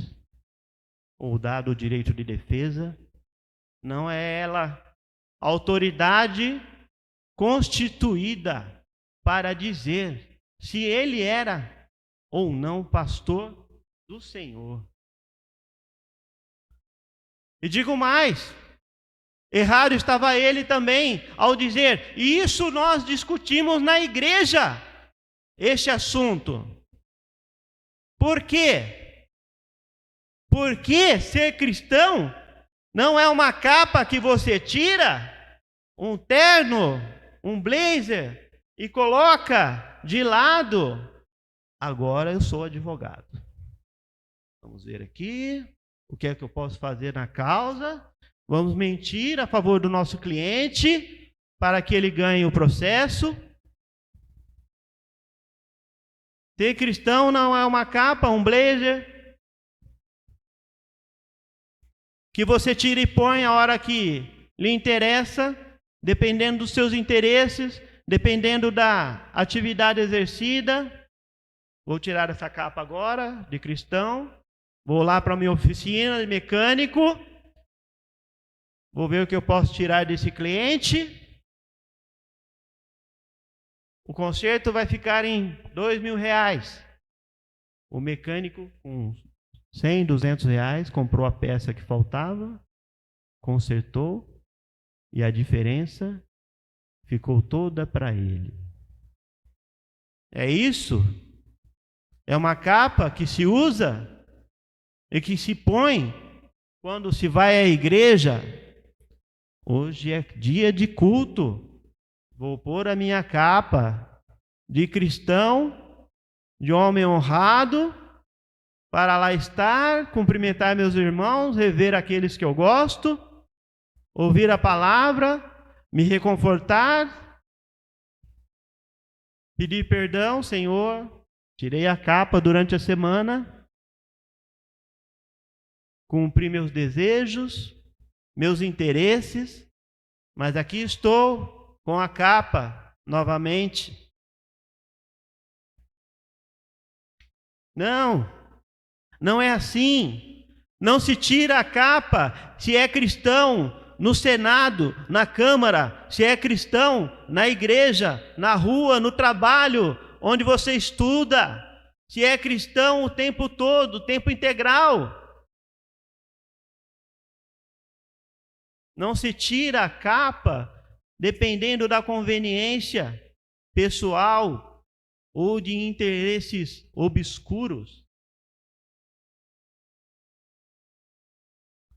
ou dado o direito de defesa, não é ela autoridade constituída para dizer se ele era ou não pastor do Senhor. E digo mais, errado estava ele também ao dizer, isso nós discutimos na igreja, este assunto. Por quê? Porque ser cristão não é uma capa que você tira, um terno, um blazer, e coloca de lado, agora eu sou advogado. Vamos ver aqui, o que é que eu posso fazer na causa? Vamos mentir a favor do nosso cliente para que ele ganhe o processo. Ser cristão não é uma capa, um blazer que você tira e põe a hora que lhe interessa, dependendo dos seus interesses, dependendo da atividade exercida. Vou tirar essa capa agora de cristão. Vou lá para a minha oficina de mecânico. Vou ver o que eu posso tirar desse cliente. O conserto vai ficar em R$2.000. O mecânico, com 100, R$200, comprou a peça que faltava, consertou, e a diferença ficou toda para ele. É isso? É uma capa que se usa e que se põe quando se vai à igreja. Hoje é dia de culto. Vou pôr a minha capa de cristão, de homem honrado, para lá estar, cumprimentar meus irmãos, rever aqueles que eu gosto, ouvir a palavra, me reconfortar, pedir perdão, Senhor, tirei a capa durante a semana, cumpri meus desejos, meus interesses, mas aqui estou com a capa novamente. Não é assim. Não se tira a capa se é cristão no Senado, na Câmara, se é cristão na igreja, na rua, no trabalho, onde você estuda, se é cristão o tempo todo, tempo integral. Não se tira a capa dependendo da conveniência pessoal ou de interesses obscuros.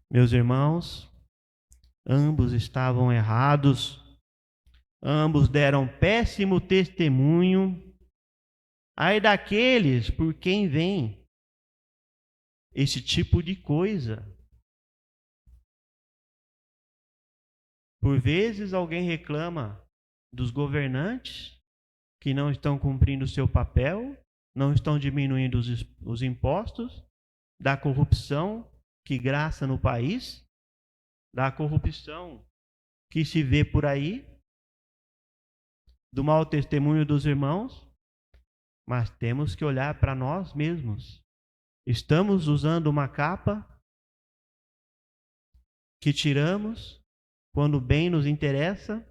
Meus irmãos, ambos estavam errados, ambos deram péssimo testemunho. Ai daqueles por quem vem esse tipo de coisa. Por vezes alguém reclama dos governantes que não estão cumprindo o seu papel, não estão diminuindo os impostos, da corrupção que graça no país, da corrupção que se vê por aí, do mau testemunho dos irmãos, mas temos que olhar para nós mesmos. Estamos usando uma capa que tiramos quando bem nos interessa?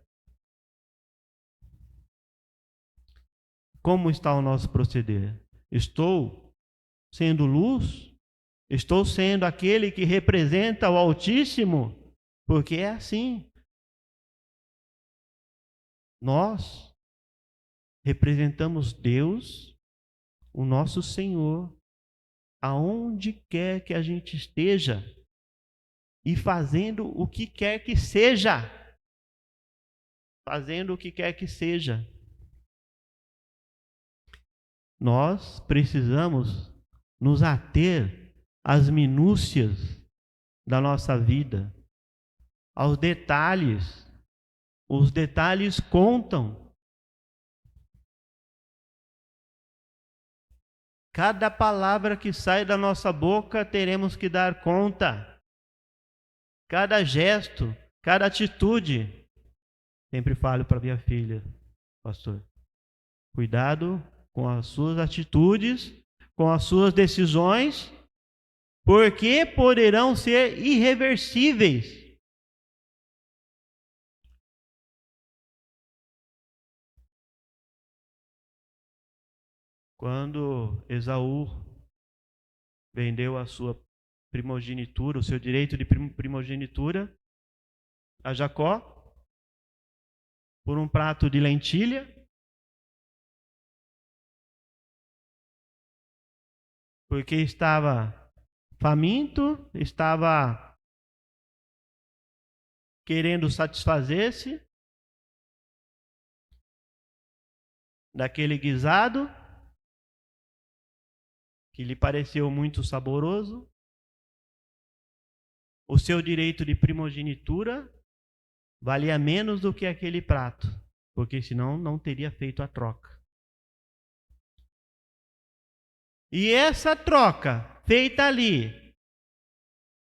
Como está o nosso proceder? Estou sendo luz? Estou sendo aquele que representa o Altíssimo? Porque é assim. Nós representamos Deus, o nosso Senhor, aonde quer que a gente esteja e fazendo o que quer que seja. Fazendo o que quer que seja. Nós precisamos nos ater às minúcias da nossa vida, aos detalhes. Os detalhes contam. Cada palavra que sai da nossa boca teremos que dar conta. Cada gesto, cada atitude. Sempre falo para minha filha, pastor, cuidado com as suas atitudes, com as suas decisões, porque poderão ser irreversíveis. Quando Esaú vendeu a sua primogenitura, o seu direito de primogenitura a Jacó, por um prato de lentilha, porque estava faminto, estava querendo satisfazer-se. daquele guisado que lhe pareceu muito saboroso, o seu direito de primogenitura valia menos do que aquele prato, porque senão não teria feito a troca. E essa troca feita ali,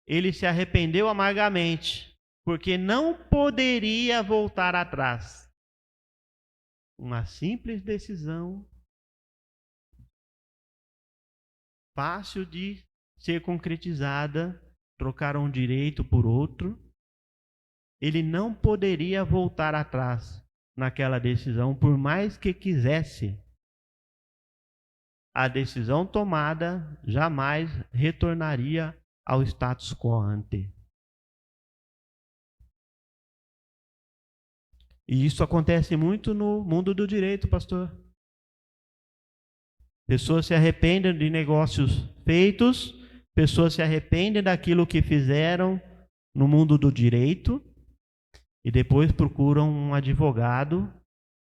ele se arrependeu amargamente, porque não poderia voltar atrás. Uma simples decisão, fácil de ser concretizada, trocar um direito por outro. Ele não poderia voltar atrás naquela decisão, por mais que quisesse. A decisão tomada jamais retornaria ao status quo ante. E isso acontece muito no mundo do direito, pastor. Pessoas se arrependem de negócios feitos, pessoas se arrependem daquilo que fizeram no mundo do direito e depois procuram um advogado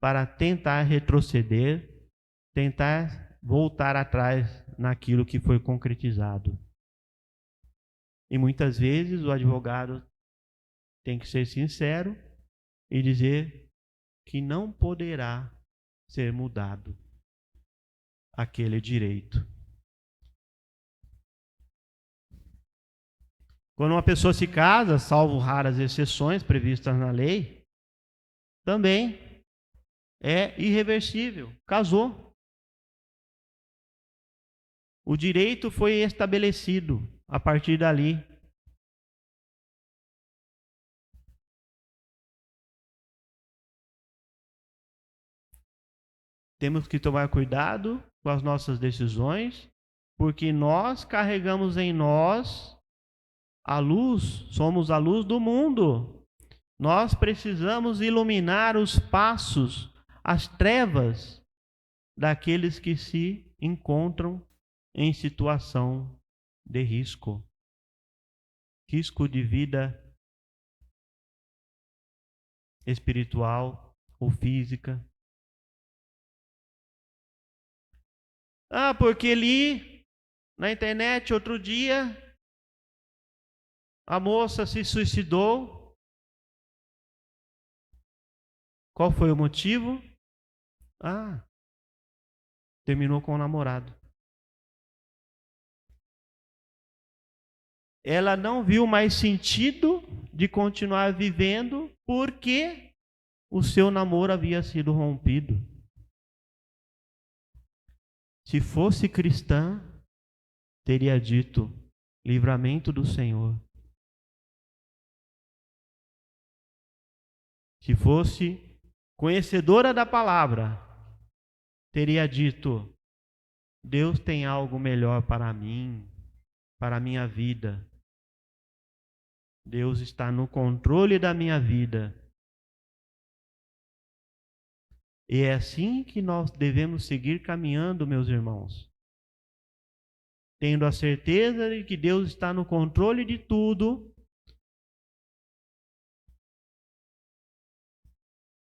para tentar retroceder, tentar voltar atrás naquilo que foi concretizado. E muitas vezes o advogado tem que ser sincero e dizer que não poderá ser mudado aquele direito. Quando uma pessoa se casa, salvo raras exceções previstas na lei, também é irreversível. Casou. O direito foi estabelecido a partir dali. Temos que tomar cuidado com as nossas decisões, porque nós carregamos em nós a luz, somos a luz do mundo. Nós precisamos iluminar os passos, as trevas daqueles que se encontram em situação de risco. Risco de vida espiritual ou física. Porque li na internet outro dia, a moça se suicidou. Qual foi o motivo? Terminou com o namorado. Ela não viu mais sentido de continuar vivendo porque o seu namoro havia sido rompido. Se fosse cristã, teria dito: livramento do Senhor. Se fosse conhecedora da palavra, teria dito: Deus tem algo melhor para mim, para a minha vida. Deus está no controle da minha vida. E é assim que nós devemos seguir caminhando, meus irmãos. Tendo a certeza de que Deus está no controle de tudo.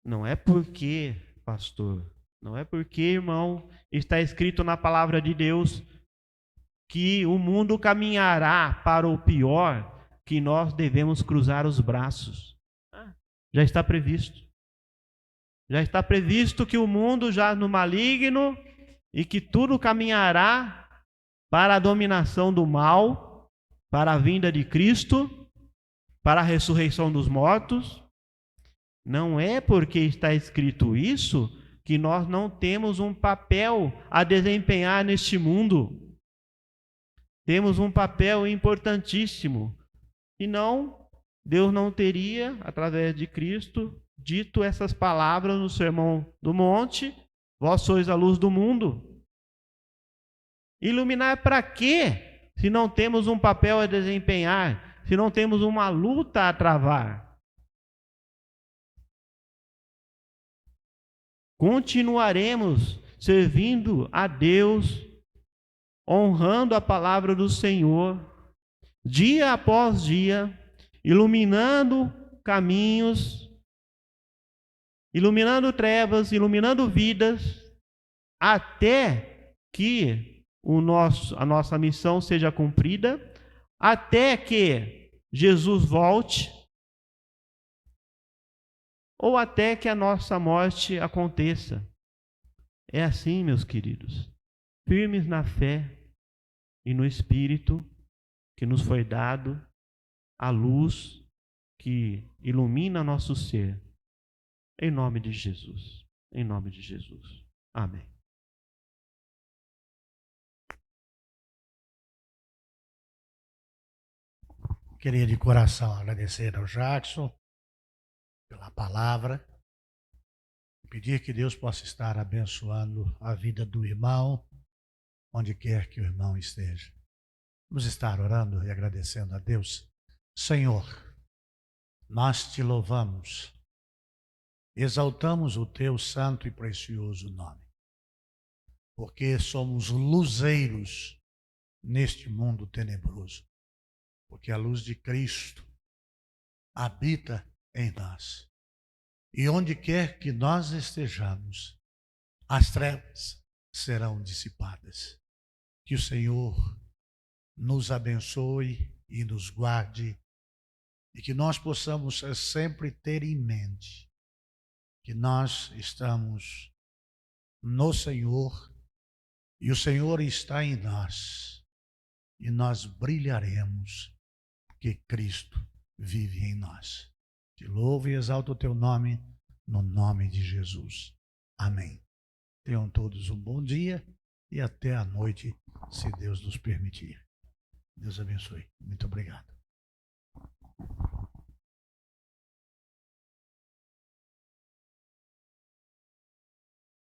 Não é porque, pastor, não é porque, irmão, está escrito na palavra de Deus que o mundo caminhará para o pior, que nós devemos cruzar os braços. Já está previsto. Já está previsto que o mundo já no maligno e que tudo caminhará para a dominação do mal, para a vinda de Cristo, para a ressurreição dos mortos. Não é porque está escrito isso que nós não temos um papel a desempenhar neste mundo. Temos um papel importantíssimo. Senão, Deus não teria, através de Cristo, dito essas palavras no Sermão do Monte: vós sois a luz do mundo. Iluminar para quê? Se não temos um papel a desempenhar, se não temos uma luta a travar. Continuaremos servindo a Deus, honrando a palavra do Senhor, dia após dia, iluminando caminhos, iluminando trevas, iluminando vidas, até que a nossa missão seja cumprida, até que Jesus volte, ou até que a nossa morte aconteça. É assim, meus queridos, firmes na fé e no Espírito que nos foi dado, a luz que ilumina nosso ser. Em nome de Jesus. Em nome de Jesus. Amém. Queria de coração agradecer ao Jackson pela palavra. Pedir que Deus possa estar abençoando a vida do irmão, onde quer que o irmão esteja. Vamos estar orando e agradecendo a Deus. Senhor, nós te louvamos, exaltamos o teu santo e precioso nome, porque somos luzeiros neste mundo tenebroso, porque a luz de Cristo habita em nós. E onde quer que nós estejamos, as trevas serão dissipadas. Que o Senhor nos abençoe e nos guarde, e que nós possamos sempre ter em mente que nós estamos no Senhor e o Senhor está em nós, e nós brilharemos, porque Cristo vive em nós. Te louvo e exalto o teu nome, no nome de Jesus. Amém. Tenham todos um bom dia e até a noite, se Deus nos permitir. Deus abençoe. Muito obrigado.